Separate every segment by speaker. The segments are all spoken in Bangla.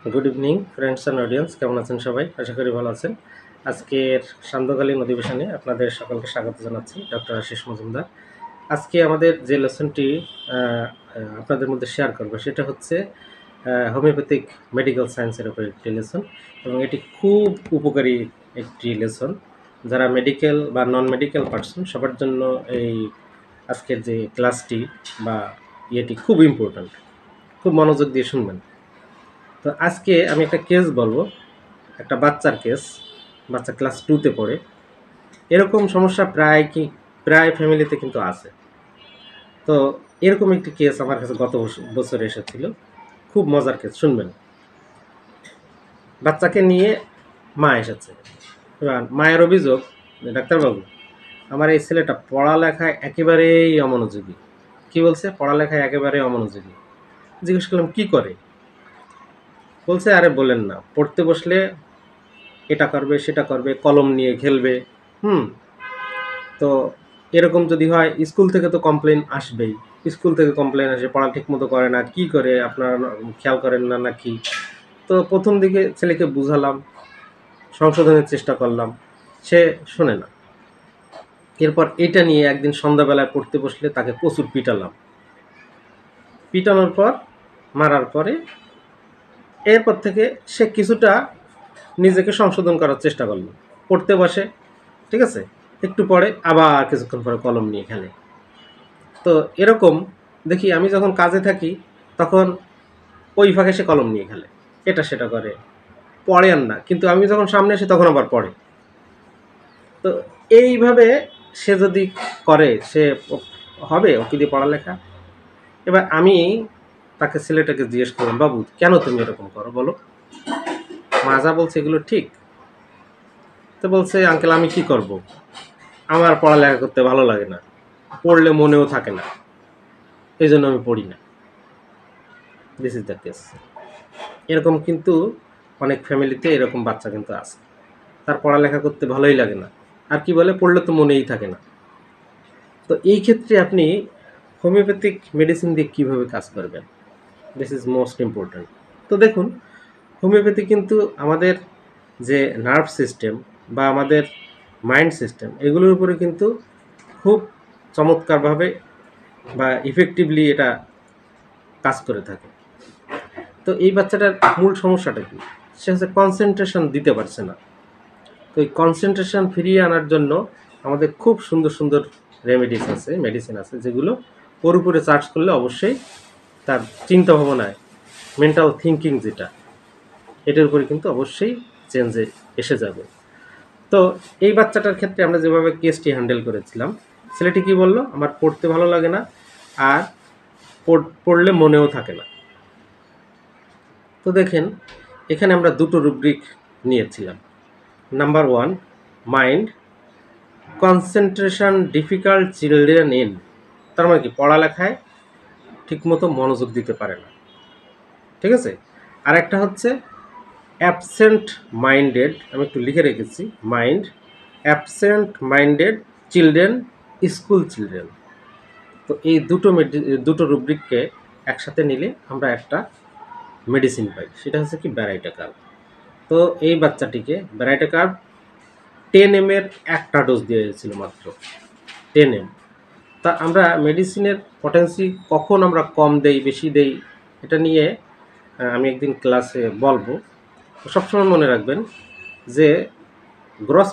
Speaker 1: Good evening friends and audience, কেমন আছেন সবাই? আশা করি ভালো আছেন। আজকের সান্ধ্যকালীন অধিবেশনে আপনাদের সকলকে স্বাগত জানাচ্ছি। ডক্টর আশিস মজুমদার। আজকে আমাদের যে লেসনটি আপনাদের মধ্যে শেয়ার করবো সেটা হচ্ছে হোমিওপ্যাথিক মেডিকেল সায়েন্সের উপর একটি লেসন, এবং এটি খুব উপকারী একটি লেসন। যারা মেডিকেল বা নন মেডিকেল পার্সন সবার জন্য এই আজকের যে ক্লাসটি বা ইয়েটি খুব ইম্পর্ট্যান্ট। খুব মনোযোগ দিয়ে শুনবেন। তো আজকে আমি একটা কেস বলবো, একটা বাচ্চার কেস। বাচ্চা ক্লাস 2-তে পড়ে। এরকম সমস্যা প্রায় ফ্যামিলিতে কিন্তু আছে। তো এরকম একটি কেস আমার কাছে গত বছর এসেছিল। খুব মজার কেস, শুনবেন। বাচ্চাকে নিয়ে মা এসেছে। এবার মায়ের অভিযোগ, ডাক্তারবাবু, আমার এই ছেলেটা পড়ালেখায় একেবারেই অমনোযোগী। কি বলছে? পড়ালেখায় একেবারেই অমনোযোগী। জিজ্ঞেস করলাম কি করে? বলছে, আরে বলেন না, পড়তে বসলে এটা করবে সেটা করবে, কলম নিয়ে খেলবে। হুম। তো এরকম যদি হয়, স্কুল থেকে তো কমপ্লেন আসবেই। স্কুল থেকে কমপ্লেন আসে, পড়া ঠিক মতো করে না, কি করে আপনারা খেয়াল করেন না নাকি? তো প্রথম দিকে ছেলেকে বুঝালাম, সংশোধনের চেষ্টা করলাম, সে শোনে না। এরপর এটা নিয়ে একদিন সন্ধ্যাবেলায় পড়তে বসলে তাকে প্রচুর পিটালাম। পিটানোর পর, মারার পরে, এরপর থেকে সে কিছুটা নিজেকে সংশোধন করার চেষ্টা করলো। পড়তে বসে, ঠিক আছে, একটু পরে আবার কিছুক্ষণ পরে কলম নিয়ে খেলে। তো এরকম দেখি, আমি যখন কাজে থাকি তখন ওই ফাঁকে সে কলম নিয়ে খেলে, এটা সেটা করে, পড়ে আর না, কিন্তু আমি যখন সামনে আসি তখন আবার পড়ে। তো এইভাবে সে যদি করে, সে হবে ওকে দিয়ে পড়ালেখা? এবার আমি তাকে, ছেলেটাকে জিজ্ঞেস করলাম, বাবু কেন তুমি এরকম করো বলো? মা যা বলছে এগুলো ঠিক? তো বলছে, আঙ্কেল আমি কি করব, আমার পড়ালেখা করতে ভালো লাগে না, পড়লে মনেও থাকে না, এই জন্য আমি পড়ি না। This is the case. এরকম কিন্তু অনেক ফ্যামিলিতে এরকম বাচ্চা কিন্তু আছে। তার পড়ালেখা করতে ভালোই লাগে না, আর কি বলে, পড়লে তো মনেই থাকে না। তো এই ক্ষেত্রে আপনি হোমিওপ্যাথিক মেডিসিন দিয়ে কীভাবে কাজ করবেন, দিস ইজ মোস্ট ইম্পর্ট্যান্ট। তো দেখুন, হোমিওপ্যাথি কিন্তু আমাদের যে নার্ভ সিস্টেম বা আমাদের মাইন্ড সিস্টেম, এগুলোর উপরে কিন্তু খুব চমৎকারভাবে বা ইফেক্টিভলি এটা কাজ করে থাকে। তো এই বাচ্চাটার মূল সমস্যাটা কি? সে হচ্ছে কনসেন্ট্রেশন দিতে পারছে না। তো এই কনসেন্ট্রেশন ফিরিয়ে আনার জন্য আমাদের খুব সুন্দর সুন্দর রেমেডিস আছে, মেডিসিন আছে, যেগুলো ওর উপরে চার্জ করলে অবশ্যই তার চিন্তা ভাবনায়, মেন্টাল থিঙ্কিং যেটা, এটার উপরে কিন্তু অবশ্যই চেঞ্জে এসে যাবে। তো এই বাচ্চাটার ক্ষেত্রে আমরা যেভাবে কেসটি হ্যান্ডেল করেছিলাম, ছেলেটি কি বলল, আমার পড়তে ভালো লাগে না, আর পড়লে মনেও থাকে না। তো দেখেন, এখানে আমরা দুটো রুব্রিক নিয়েছিলাম। Number 1, mind concentration difficult children in, তার মানে কি, পড়ালেখায় ঠিকমতো মনোযোগ দিতে পারে না, ঠিক আছে। আর একটা হচ্ছে অ্যাবসেন্ট মাইন্ডেড, আমি একটু লিখে রেখেছি, mind absent minded children, school children. তো এই দুটো রুব্রিককে একসাথে নিলে আমরা একটা মেডিসিন পাই, সেটা হচ্ছে কি, ব্যারাইটাকার্ব। তো এই বাচ্চাটিকে ব্যারাইটাকার্ব 10 ml একটা ডোজ দিয়ে হয়েছিল, মাত্র 10 ml। তা আমরা মেডিসিনের পটেন্সি কখন আমরা কম দেই বেশি দেই, এটা নিয়ে আমি একদিন ক্লাসে বলবো। সবসময় মনে রাখবেন যে গ্রস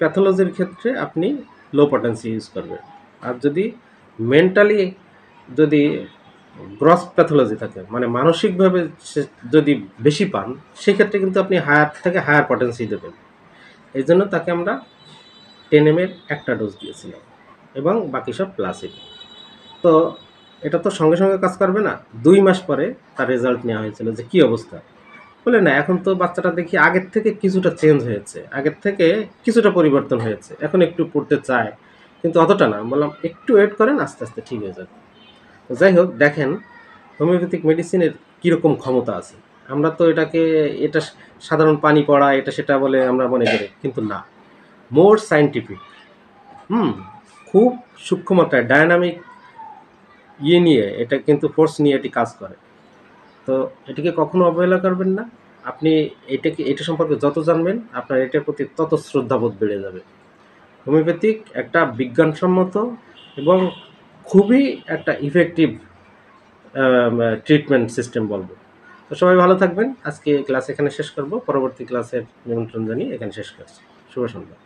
Speaker 1: প্যাথোলজির ক্ষেত্রে আপনি লো পটেন্সি ইউজ করবেন, আর যদি মেন্টালি, যদি গ্রস প্যাথোলজি থাকে, মানে মানসিকভাবে যদি বেশি পান, সেক্ষেত্রে কিন্তু আপনি হায়ার থেকে হায়ার পটেন্সি দেবেন। এই জন্য তাকে আমরা 10 ml একটা ডোজ দিয়েছিলাম, এবং বাকি সব প্লাসিবো। তো এটা তো সঙ্গে সঙ্গে কাজ করবে না, 2 মাস পরে তার রেজাল্ট নেওয়া হয়েছিল যে কী অবস্থা। বলে না, এখন তো বাচ্চাটা দেখি আগের থেকে কিছুটা চেঞ্জ হয়েছে, আগের থেকে কিছুটা পরিবর্তন হয়েছে, এখন একটু পড়তে চায়, কিন্তু অতটা না। বললাম একটু ওয়েট করেন, আস্তে আস্তে ঠিক হয়ে যাবে। তো যাই হোক, দেখেন হোমিওপ্যাথিক মেডিসিনের কীরকম ক্ষমতা আছে। আমরা তো এটা সাধারণ পানি পড়া এটা সেটা বলে আমরা মনে করি, কিন্তু না, মোর সায়েন্টিফিক। খুব সূক্ষ্মতায় ডায়নামিক নিয়ে, এটা কিন্তু ফোর্স নিয়ে এটি কাজ করে। তো এটিকে কখনো অবহেলা করবেন না। আপনি এটা সম্পর্কে যত জানবেন, আপনার এটার প্রতি তত শ্রদ্ধাবোধ বেড়ে যাবে। হোমিওপ্যাথিক একটা বিজ্ঞানসম্মত এবং খুবই একটা ইফেক্টিভ ট্রিটমেন্ট সিস্টেম বলব। তো সবাই ভালো থাকবেন। আজকে ক্লাস এখানে শেষ করব। পরবর্তী ক্লাসের নিমন্ত্রণ জানিয়ে এখানে শেষ করছি। শুভ সন্ধ্যা।